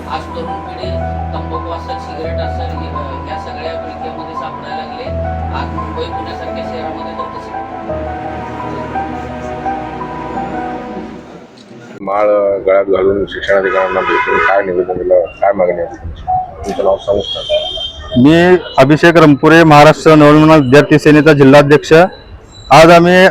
आज तरुण पिढी तंबाखू असेल, सिगरेट असेल, या सगळ्या विळख्यामध्ये सापडायला लागले. आज मुंबई पुण्यासारख्या शहरामध्ये तर तसे माळ गळ्यात घालून शिक्षणाधिकाऱ्यांना भेटून काय निवेदन दिलं, काय मागणी आहे तुमचं नाव सांगू शकता? मी अभिषेक रंपुरे, महाराष्ट्र नवनिर्माण विद्यार्थी सेनेचा जिल्हाध्यक्ष. आज आम्ही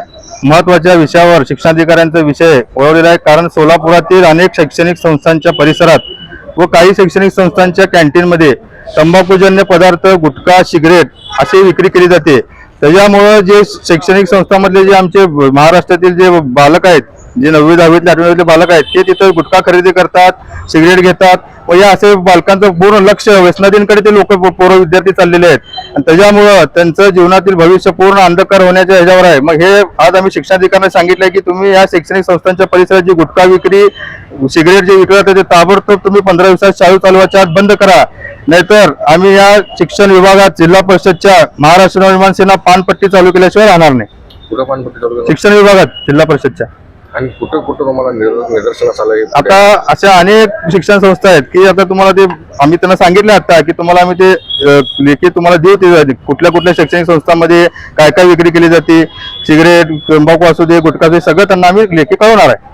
महत्त्वाच्या विषयावर शिक्षणाधिकाऱ्यांचा विषय वळवलेला आहे. कारण सोलापुरातील अनेक शैक्षणिक संस्थांच्या परिसरात व काही शैक्षणिक संस्थांच्या कॅन्टीनमध्ये तंबाखूजन्य पदार्थ, गुटखा, सिगरेट अशी विक्री केली जाते. त्याच्यामुळं जे शैक्षणिक संस्थांमधले जे आमचे महाराष्ट्रातील जे बालक आहेत, जे 9वी 10वीतले 8वीतले बालक आहेत, ते तिथं गुटखा खरेदी करतात, सिगरेट घेतात व या असे बालकांचं पूर्ण लक्ष व्यसनाधीनकडे ते लोक पोरं विद्यार्थी चाललेले आहेत. आणि त्याच्यामुळं त्यांचं जीवनातील भविष्य पूर्ण अंधकार होण्याच्या ह्याच्यावर आहे. मग हे आज आम्ही शिक्षणाधिकाऱ्यांना सांगितलंय की तुम्ही या शैक्षणिक संस्थांच्या परिसरात जी गुटखा विक्री, सिगरेट जे विकलं जातं ते ताबडतोब तुम्ही 15 दिवसात शाळू चालवायच्या आत बंद करा. नाहीतर आम्ही या शिक्षण विभागात जिल्हा परिषदच्या महाराष्ट्र नवनिर्माण सेना पानपट्टी चालू केल्याशिवाय राहणार नाही. कुठं पानपट्टी चालू केलं? शिक्षण विभागात जिल्हा परिषदच्या. आणि कुठं कुठं तुम्हाला निदर्शनास आलं? आता अशा अनेक शिक्षण संस्था आहेत की आता तुम्हाला ते आम्ही त्यांना सांगितलं आता की तुम्हाला आम्ही ते लेखी तुम्हाला देऊ, ते कुठल्या कुठल्या शैक्षणिक संस्थांमध्ये काय काय विक्री केली जाते, सिगरेट, तंबाखू असू दे, गुटखा असू दे, सगळं त्यांना आम्ही लेखी कळवणार आहे.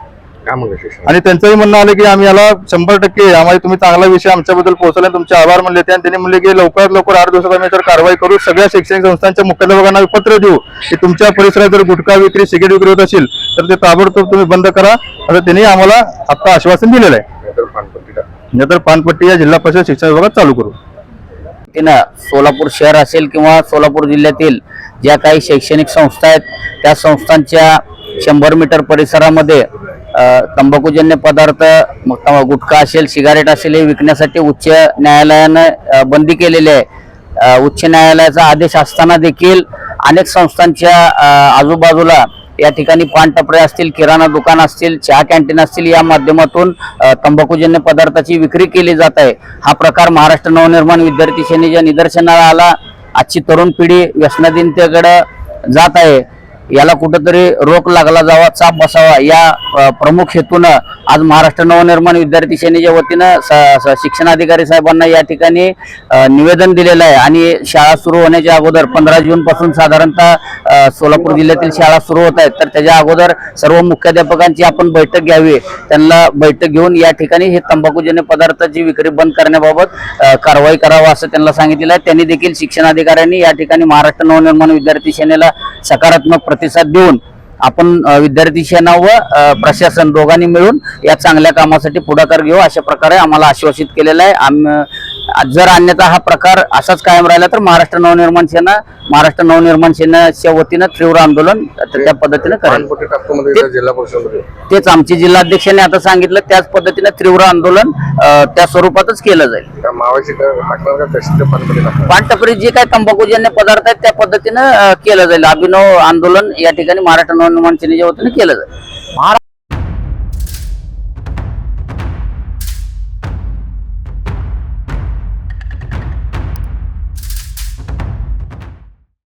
आणि त्यांचंही म्हणणं आलं की आम्ही याला 100% आम्हाला तुम्ही चांगला विषय आमच्याबद्दल पोहोचला, तुमचे आभार म्हणले ते. आणि त्यांनी म्हणले की लवकरात लवकर 8 दिवसात आम्ही तर कारवाई करू. सगळ्या शैक्षणिक संस्थांच्या मुख्याध्यापकांना पत्र देऊ की तुमच्या परिसरात जर गुटखा विक्री, सिगरेट विक्री होत असेल तर ते ताबडतोब तुम्ही बंद करा, असं त्यांनी आम्हाला आता आश्वासन दिलेलं आहे. नाहीतर पानपट्टी या जिल्हा परिषद शिक्षण विभागात चालू करू. सोलापूर शहर असेल किंवा सोलापूर जिल्ह्यातील ज्या काही शैक्षणिक संस्था आहेत त्या संस्थांच्या 100 मीटर परिसरामध्ये तंबाखूजन्य पदार्थ, गुटखा असेल, सिगारेट असेल, हे विकण्यासाठी उच्च न्यायालयानं बंदी केलेली आहे. उच्च न्यायालयाचा आदेश असताना देखील अनेक संस्थांच्या आजूबाजूला या ठिकाणी पान टपरे असतील, किराणा दुकान असतील, चहा कॅन्टीन असतील, या माध्यमातून तंबाखूजन्य पदार्थाची विक्री केली जात आहे. हा प्रकार महाराष्ट्र नवनिर्माण विद्यार्थी सेनेच्या निदर्शनाला आला. आजची तरुण पिढी व्यसनाधीनतेकडे जात आहे. याला कुठेतरी रोख लागला जावा, चाप बसावा, या प्रमुख हेतूनं आज महाराष्ट्र नवनिर्माण विद्यार्थी सेनेच्या वतीनं शिक्षणाधिकारी साहेबांना या ठिकाणी निवेदन दिलेलं आहे. आणि शाळा सुरू होण्याच्या अगोदर 15 जून पासून साधारणतः सोलापूर जिल्ह्यातील शाळा सुरू होत आहेत, तर त्याच्या अगोदर सर्व मुख्याध्यापकांची आपण बैठक घ्यावी. त्यांना बैठक घेऊन या ठिकाणी हे तंबाखूजन्य पदार्थाची विक्री बंद करण्याबाबत कारवाई करावा असं त्यांना सांगितलेलं आहे. त्यांनी देखील शिक्षणाधिकाऱ्यांनी या ठिकाणी महाराष्ट्र नवनिर्माण विद्यार्थी सेनेला सकारात्मक प्रतिसाद देऊन आपण विद्यार्थी सेना व प्रशासन दोघांनी मिळून या चांगल्या कामासाठी पुढाकार घेऊ अशा प्रकारे आम्हाला आश्वासित केलेलं आहे. जर अन्यथा हा प्रकार असाच कायम राहिला तर महाराष्ट्र नवनिर्माण सेनेच्या वतीनं तीव्र आंदोलन त्या पद्धतीने करेल. तेच आमचे जिल्हाध्यक्षांनी आता सांगितलं, त्याच पद्धतीने तीव्र आंदोलन त्या स्वरूपातच केलं जाईल. पानटपरी जे काही तंबाखूजन्य पदार्थ आहेत त्या पद्धतीनं केलं जाईल. अभिनव आंदोलन या ठिकाणी महाराष्ट्र नवनिर्माण सेनेच्या वतीने केलं जाईल.